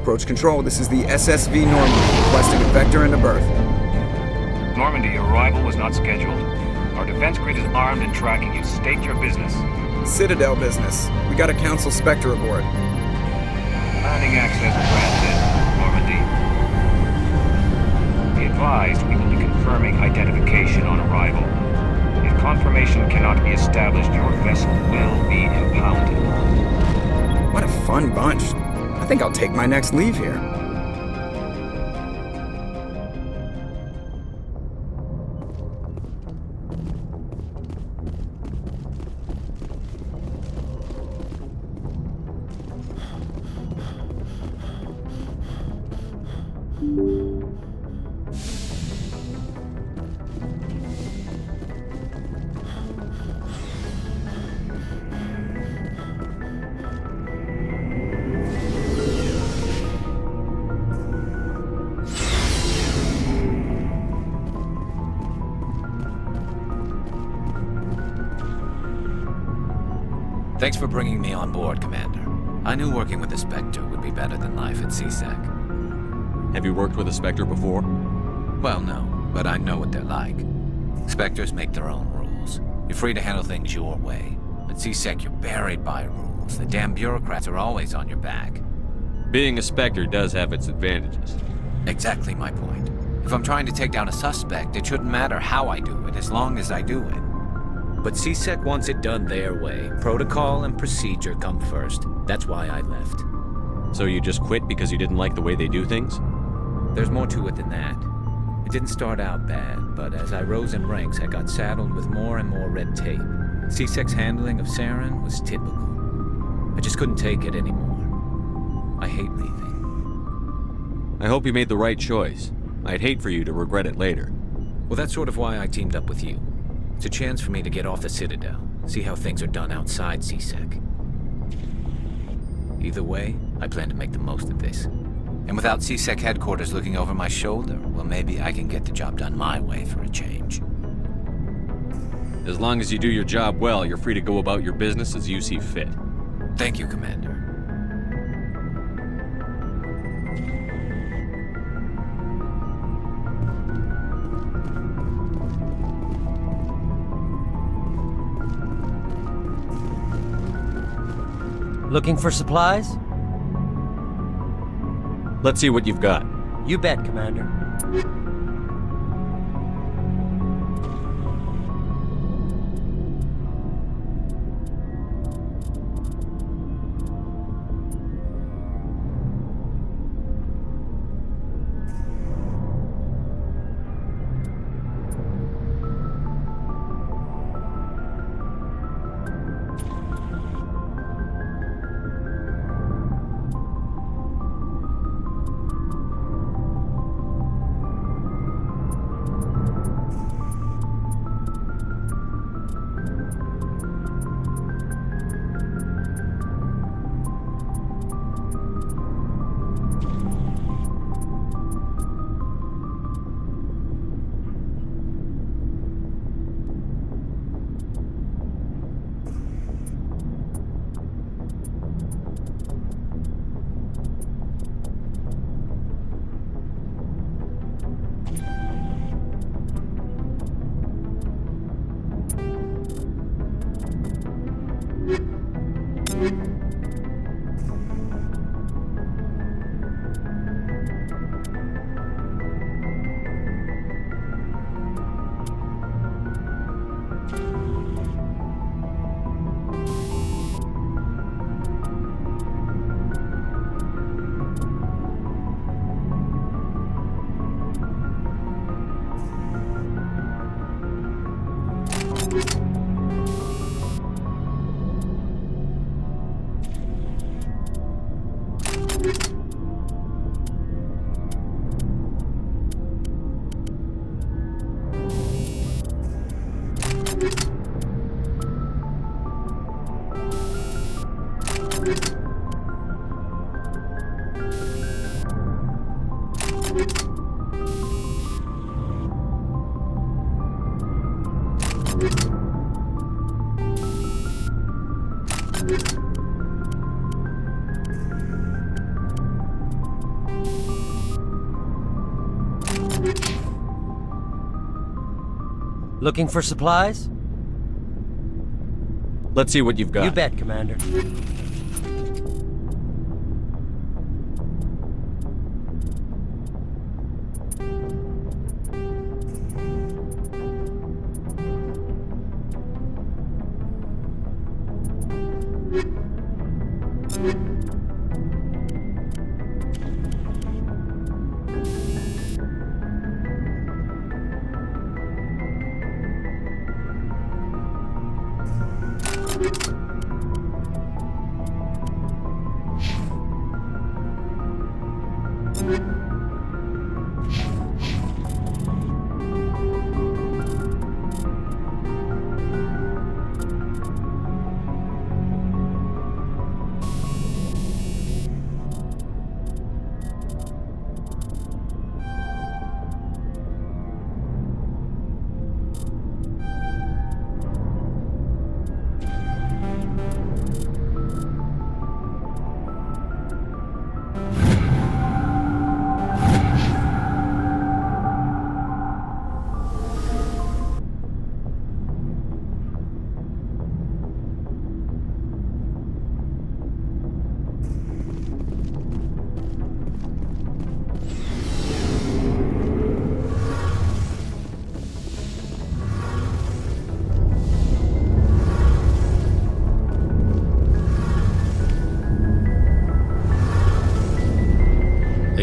Approach control, this is the SSV Normandy, requesting a vector and a berth. Normandy, your arrival was not scheduled. Our defense grid is armed and tracking you. State your business. Citadel business. We got a Council Spectre aboard. Landing access granted, Normandy. Be advised, we will be confirming identification on arrival. If confirmation cannot be established, your vessel will be impounded. What a fun bunch. I think I'll take my next leave here. Thanks for bringing me on board, Commander. I knew working with the Spectre would be better than life at CSEC. Have you worked with a Spectre before? Well, no, but I know what they're like. Spectres make their own rules. You're free to handle things your way. At CSEC, you're buried by rules. The damn bureaucrats are always on your back. Being a Spectre does have its advantages. Exactly my point. If I'm trying to take down a suspect, it shouldn't matter how I do it, as long as I do it. But CSEC wants it done their way. Protocol and procedure come first. That's why I left. So you just quit because you didn't like the way they do things? There's more to it than that. It didn't start out bad, but as I rose in ranks, I got saddled with more and more red tape. CSEC's handling of Saren was typical. I just couldn't take it anymore. I hate leaving. I hope you made the right choice. I'd hate for you to regret it later. Well, that's sort of why I teamed up with you. It's a chance for me to get off the Citadel, see how things are done outside CSEC. Either way, I plan to make the most of this. And without CSEC headquarters looking over my shoulder, well, maybe I can get the job done my way for a change. As long as you do your job well, you're free to go about your business as you see fit. Thank you, Commander. Looking for supplies? Let's see what you've got. You bet, Commander. Looking for supplies? Let's see what you've got. You bet, Commander.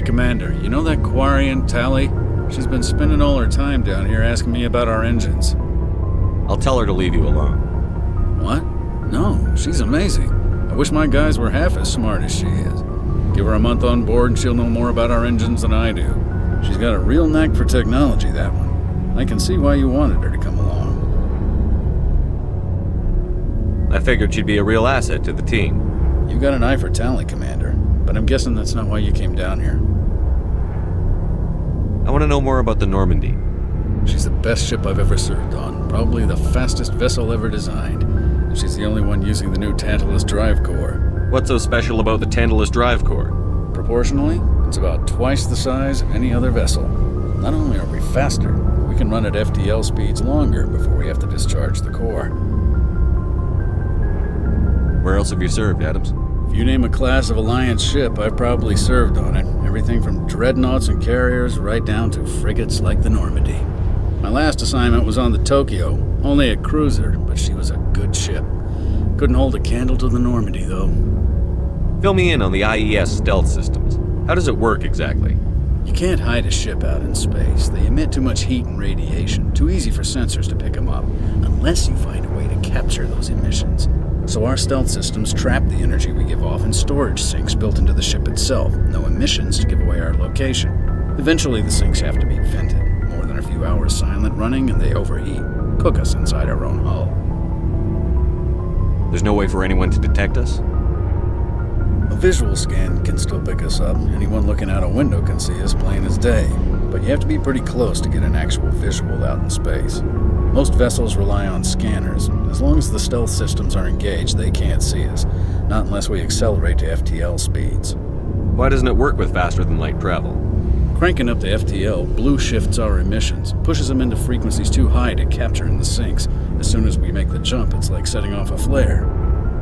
Commander, you know that Quarian, Tally? She's been spending all her time down here asking me about our engines. I'll tell her to leave you alone. What? No, she's amazing. I wish my guys were half as smart as she is. Give her a month on board and she'll know more about our engines than I do. She's got a real knack for technology, that one. I can see why you wanted her to come along. I figured she'd be a real asset to the team. You got an eye for Tally, Commander, but I'm guessing that's not why you came down here. I want to know more about the Normandy. She's the best ship I've ever served on, probably the fastest vessel ever designed. And she's the only one using the new Tantalus drive core. What's so special about the Tantalus drive core? Proportionally, it's about twice the size of any other vessel. Not only are we faster, we can run at FTL speeds longer before we have to discharge the core. Where else have you served, Adams? If you name a class of Alliance ship, I've probably served on it. Everything from dreadnoughts and carriers right down to frigates like the Normandy. My last assignment was on the Tokyo, only a cruiser, but she was a good ship. Couldn't hold a candle to the Normandy, though. Fill me in on the IES stealth systems. How does it work exactly? You can't hide a ship out in space. They emit too much heat and radiation, too easy for sensors to pick them up, unless you find a way to capture those emissions. So our stealth systems trap the energy we give off in storage sinks built into the ship itself. No emissions to give away our location. Eventually the sinks have to be vented. More than a few hours silent running and they overheat. Cook us inside our own hull. There's no way for anyone to detect us? A visual scan can still pick us up. Anyone looking out a window can see us plain as day. But you have to be pretty close to get an actual visual out in space. Most vessels rely on scanners. As long as the stealth systems are engaged, they can't see us. Not unless we accelerate to FTL speeds. Why doesn't it work with faster-than-light travel? Cranking up to FTL blue shifts our emissions, pushes them into frequencies too high to capture in the sinks. As soon as we make the jump, it's like setting off a flare.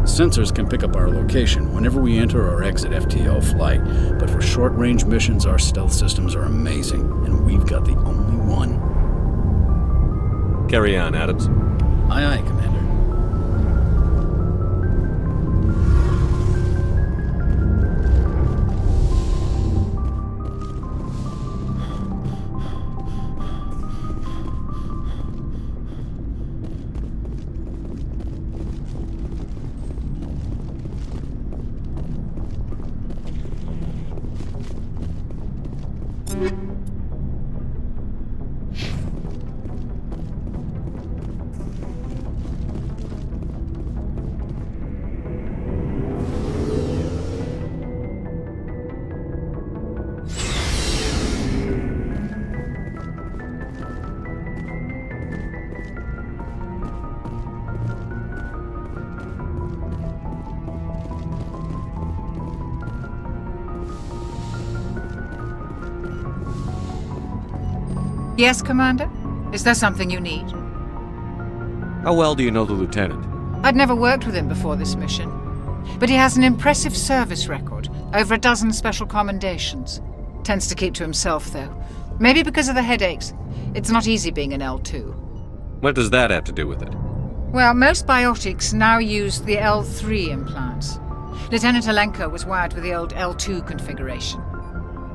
Sensors can pick up our location whenever we enter or exit FTL flight, but for short-range missions, our stealth systems are amazing, and we've got the only one. Carry on, Adams. Aye, aye, Commander. Yes, Commander? Is there something you need? How well do you know the lieutenant? I'd never worked with him before this mission, but he has an impressive service record, over a dozen special commendations. Tends to keep to himself, though. Maybe because of the headaches. It's not easy being an L2. What does that have to do with it? Well, most biotics now use the L3 implants. Lieutenant Alenko was wired with the old L2 configuration.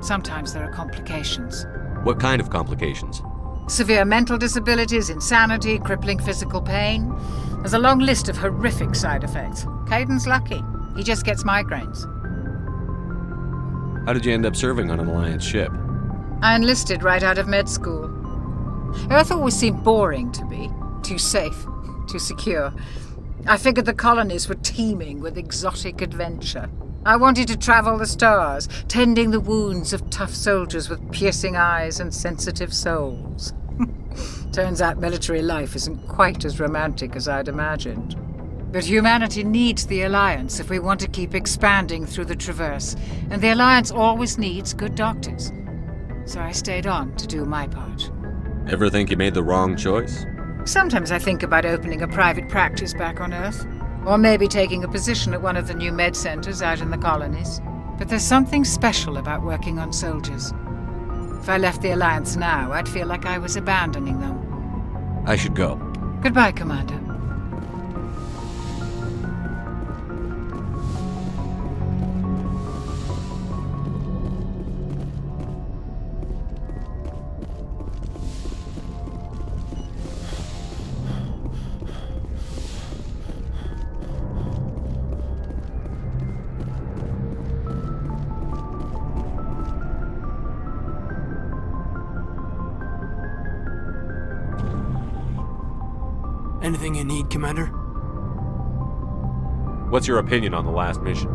Sometimes there are complications. What kind of complications? Severe mental disabilities, insanity, crippling physical pain. There's a long list of horrific side effects. Caden's lucky. He just gets migraines. How did you end up serving on an Alliance ship? I enlisted right out of med school. Earth always seemed boring to me. Too safe, too secure. I figured the colonies were teeming with exotic adventure. I wanted to travel the stars, tending the wounds of tough soldiers with piercing eyes and sensitive souls. Turns out military life isn't quite as romantic as I'd imagined. But humanity needs the Alliance if we want to keep expanding through the Traverse, and the Alliance always needs good doctors. So I stayed on to do my part. Ever think you made the wrong choice? Sometimes I think about opening a private practice back on Earth, or maybe taking a position at one of the new med centers out in the colonies. But there's something special about working on soldiers. If I left the Alliance now, I'd feel like I was abandoning them. I should go. Goodbye, Commander. Anything you need, Commander? What's your opinion on the last mission?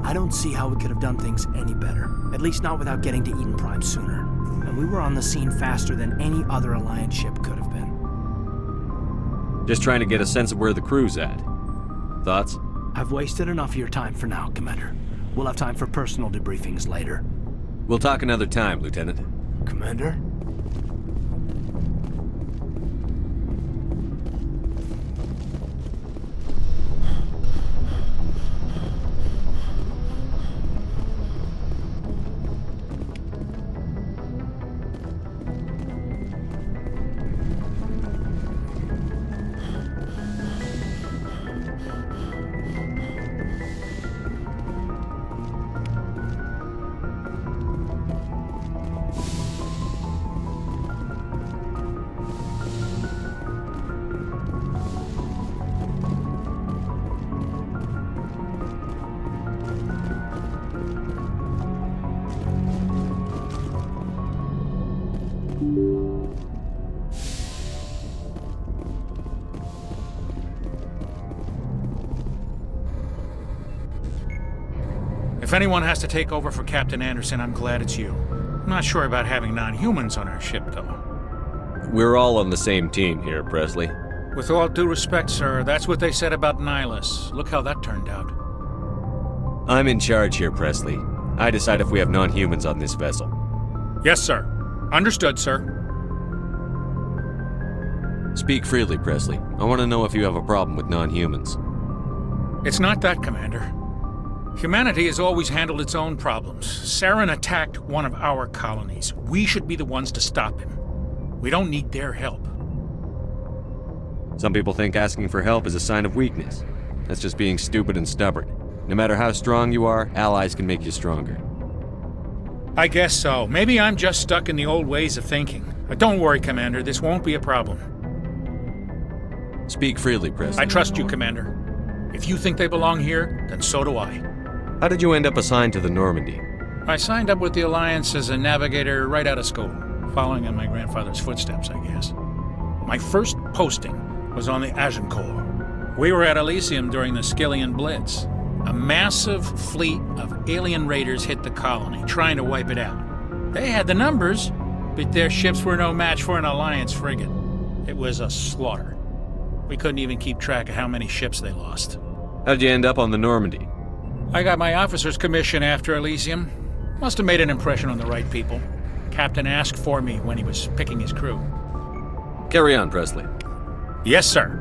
I don't see how we could have done things any better. At least not without getting to Eden Prime sooner. And we were on the scene faster than any other Alliance ship could have been. Just trying to get a sense of where the crew's at. Thoughts? I've wasted enough of your time for now, Commander. We'll have time for personal debriefings later. We'll talk another time, Lieutenant. Commander? If anyone has to take over for Captain Anderson, I'm glad it's you. I'm not sure about having non-humans on our ship, though. We're all on the same team here, Presley. With all due respect, sir, that's what they said about Nihilus. Look how that turned out. I'm in charge here, Presley. I decide if we have non-humans on this vessel. Yes, sir. Understood, sir. Speak freely, Presley. I want to know if you have a problem with non-humans. It's not that, Commander. Humanity has always handled its own problems. Saren attacked one of our colonies. We should be the ones to stop him. We don't need their help. Some people think asking for help is a sign of weakness. That's just being stupid and stubborn. No matter how strong you are, allies can make you stronger. I guess so. Maybe I'm just stuck in the old ways of thinking. But don't worry, Commander. This won't be a problem. Speak freely, Presley. I trust you, Commander. If you think they belong here, then so do I. How did you end up assigned to the Normandy? I signed up with the Alliance as a navigator right out of school, following in my grandfather's footsteps, I guess. My first posting was on the Agincourt. We were at Elysium during the Skillian Blitz. A massive fleet of alien raiders hit the colony, trying to wipe it out. They had the numbers, but their ships were no match for an Alliance frigate. It was a slaughter. We couldn't even keep track of how many ships they lost. How did you end up on the Normandy? I got my officer's commission after Elysium. Must have made an impression on the right people. Captain asked for me when he was picking his crew. Carry on, Presley. Yes, sir.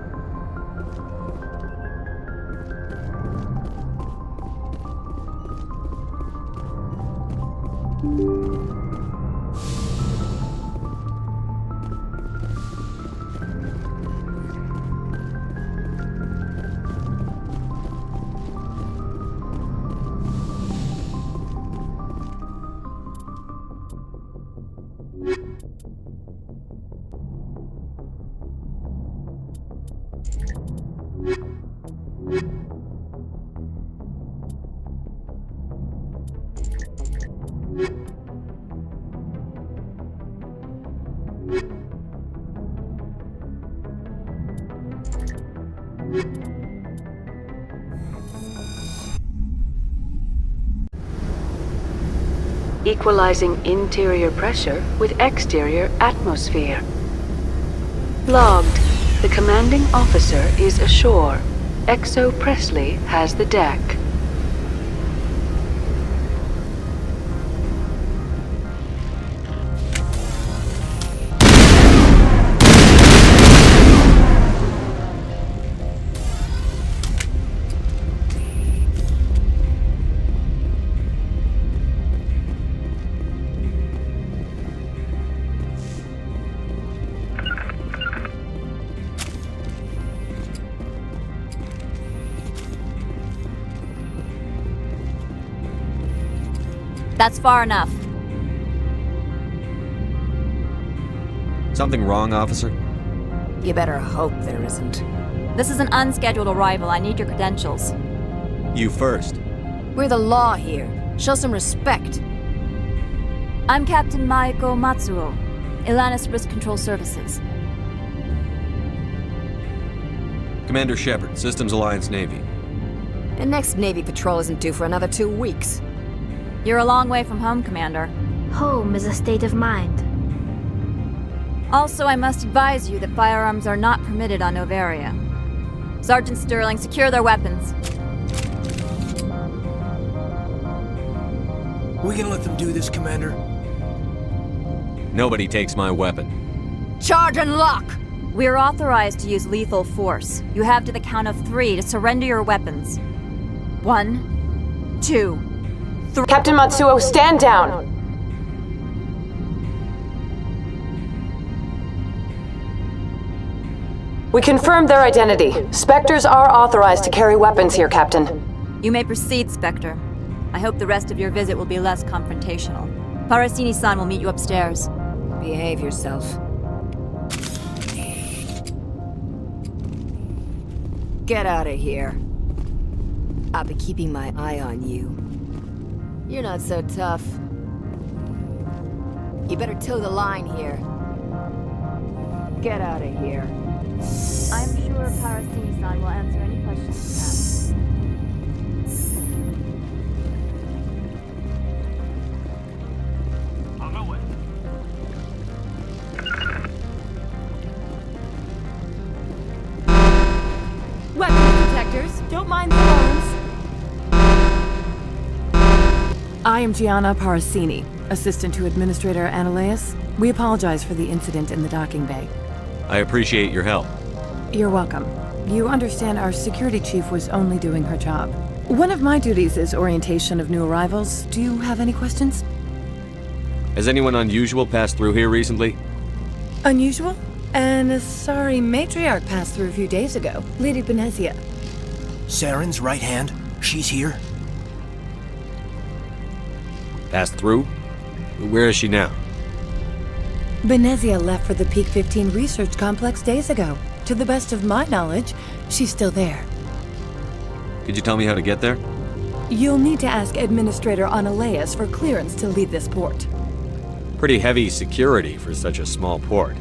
Equalizing interior pressure with exterior atmosphere. Logged. The commanding officer is ashore. Exo Presley has the deck. That's far enough. Something wrong, officer? You better hope there isn't. This is an unscheduled arrival. I need your credentials. You first. We're the law here. Show some respect. I'm Captain Maiko Matsuo, Ilanis Risk Control Services. Commander Shepard, Systems Alliance Navy. The next Navy patrol isn't due for another 2 weeks. You're a long way from home, Commander. Home is a state of mind. Also, I must advise you that firearms are not permitted on Noveria. Sergeant Sterling, secure their weapons. We can let them do this, Commander. Nobody takes my weapon. Charge and lock! We're authorized to use lethal force. You have to the count of 3 to surrender your weapons. 1, 2, 3. Captain Matsuo, stand down! We confirmed their identity. Spectres are authorized to carry weapons here, Captain. You may proceed, Spectre. I hope the rest of your visit will be less confrontational. Parasini-san will meet you upstairs. Behave yourself. Get out of here. I'll be keeping my eye on you. You're not so tough. You better toe the line here. Get out of here. I'm sure Parasini-san will answer any questions you have. On my way. Weapons detectors, don't mind the alarms. I am Gianna Parasini, assistant to Administrator Ananias. We apologize for the incident in the docking bay. I appreciate your help. You're welcome. You understand our security chief was only doing her job. One of my duties is orientation of new arrivals. Do you have any questions? Has anyone unusual passed through here recently? Unusual? And a sorry matriarch passed through a few days ago. Lady Benezia. Saren's right hand. She's here. Passed through? Where is she now? Benezia left for the Peak 15 research complex days ago. To the best of my knowledge, she's still there. Could you tell me how to get there? You'll need to ask Administrator Ananias for clearance to leave this port. Pretty heavy security for such a small port.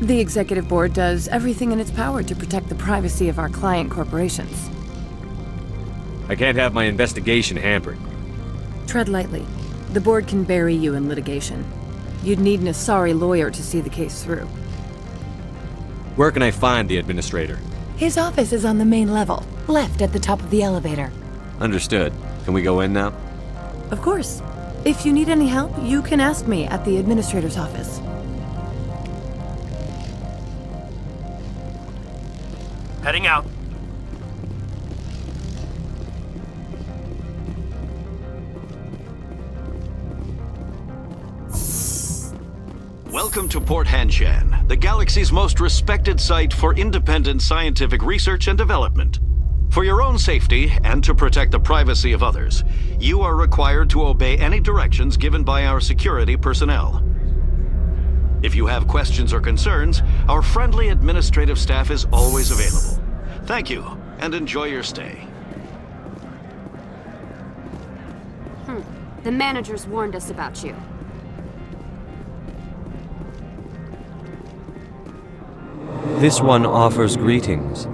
The Executive Board does everything in its power to protect the privacy of our client corporations. I can't have my investigation hampered. Tread lightly. The Board can bury you in litigation. You'd need an Asari lawyer to see the case through. Where can I find the Administrator? His office is on the main level, left at the top of the elevator. Understood. Can we go in now? Of course. If you need any help, you can ask me at the Administrator's office. Heading out. Welcome to Port Hanshan, the galaxy's most respected site for independent scientific research and development. For your own safety and to protect the privacy of others, you are required to obey any directions given by our security personnel. If you have questions or concerns, our friendly administrative staff is always available. Thank you, and enjoy your stay. The managers warned us about you. This one offers greetings.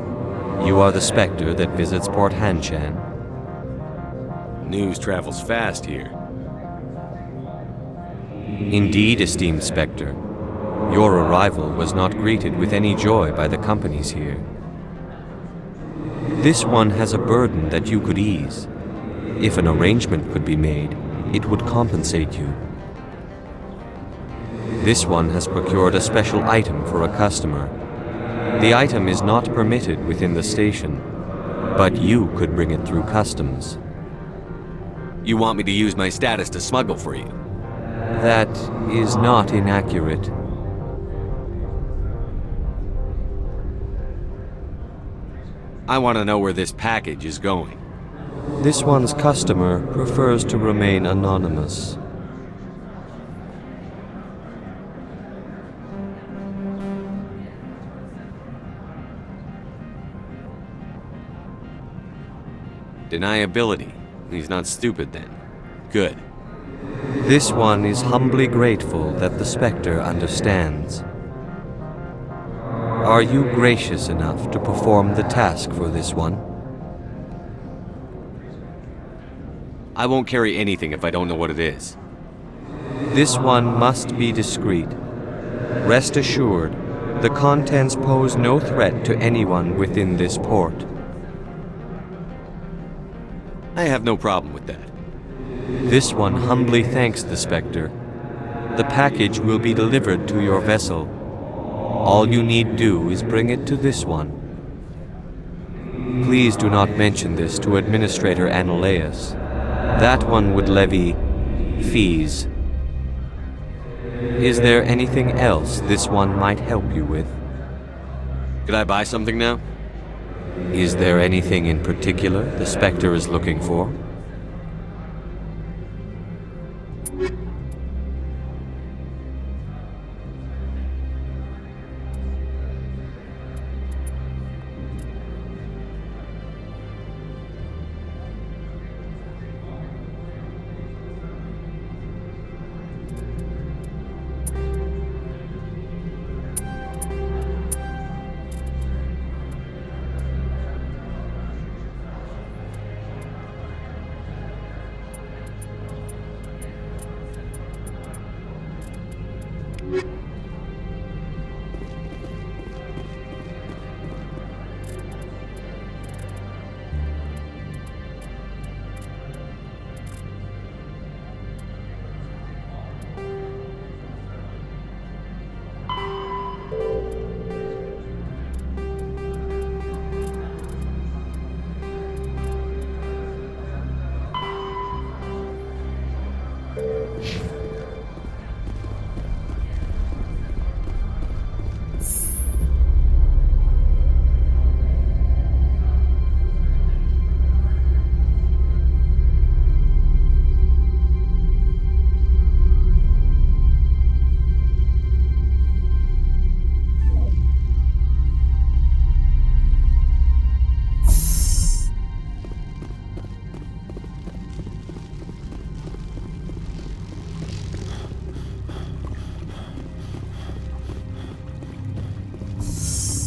You are the Spectre that visits Port Hanshan. News travels fast here. Indeed, esteemed Spectre. Your arrival was not greeted with any joy by the companies here. This one has a burden that you could ease. If an arrangement could be made, it would compensate you. This one has procured a special item for a customer. The item is not permitted within the station, but you could bring it through customs. You want me to use my status to smuggle for you? That is not inaccurate. I want to know where this package is going. This one's customer prefers to remain anonymous. Deniability. He's not stupid then. Good. This one is humbly grateful that the Spectre understands. Are you gracious enough to perform the task for this one? I won't carry anything if I don't know what it is. This one must be discreet. Rest assured, the contents pose no threat to anyone within this port. I have no problem with that. This one humbly thanks the Spectre. The package will be delivered to your vessel. All you need do is bring it to this one. Please do not mention this to Administrator Annaleus. That one would levy fees. Is there anything else this one might help you with? Could I buy something now? Is there anything in particular the Spectre is looking for?